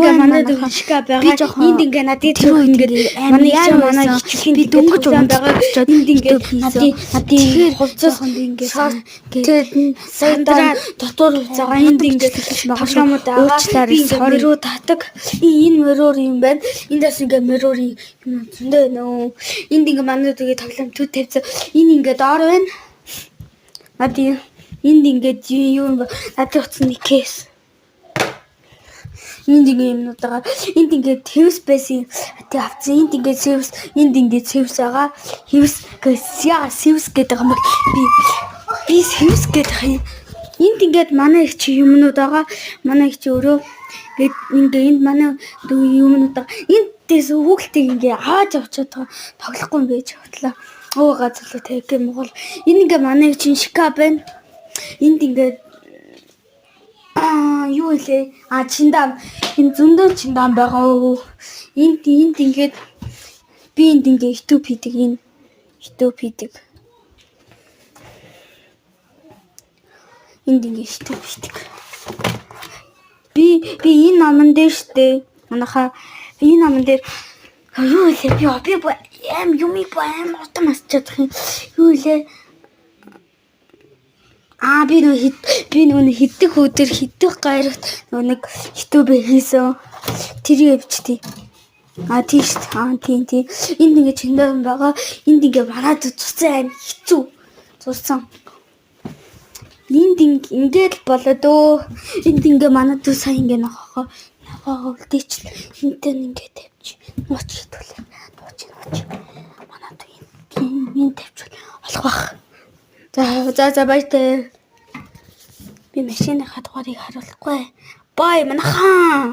ингээ манай дүүшка байгаа. Энд ингээ надад тэр ингээ манай хичээлийн би дөнгөж байгаа. Энд ингээ надад хувцас ингээ сандра дотор байгаа. Энд ингээ тоглоомод байгаа. Би мөрөө татаг. Энэ мөрөөр юм байна. Эндээс ингээ мөрөөр юм зөндөө нөө. Энд ингээ манай дүүгээ тоглоом төв тавьсан. Энэ ингээ доор байна. Надад энд ингээ юу юм бэ? Надад утсан нэг кейс. Энд ингээ юмнуудаа энд ингээ твс байсан. Тэ авцсан. Энд ингээ сэвс, энд ингээ сэвс байгаа. Хэвс сэвс гэдэг юм бол би сэвс гэдэг юм. Энд ингээд манай их чи юмнууд байгаа. Манай их чи өөрөө ингээ энд манай юмнууд байгаа. Эндээс хүүхэлтийг ингээ хааж авчаад байгаа. Тоглохгүй юм байж бодлоо. Оо газарлаа тэг юм бол энэ ингээ манай чинь шикап байна. Энд ингээ юу илээ? Чиндам. Энэ зөндөө чиндам байгаа. Энд ингээд би энд ингээ YouTube хийдэг энэ YouTube хийдэг. Энд ингээ YouTube хийдэг. Би энэ наман дээр штэ. Манайхаа энэ наман дээр юу илээ? Би юмыг аим утам асчаад юм. Юу илээ? Би нөө хидэх өдөр хидэх гайрагт нэг YouTube хийсэн. Тэрийг явчихтий. Тийш. Тийм. Энд ингээ чиндээ байгаа. Энд ингээ манад цуцсан аим хэцүү. Цуцсан. Энд ингээд болоод энд ингээ манад сайн ингээ нохоо үлдээч. Энтэн ингээ тавьчих. Нууч хитүүлээ. Нууч. Манад энэ тавьчих. Олох бах. За баяртай. Би машины хадгалыг харуулахгүй. Бай манайхаа.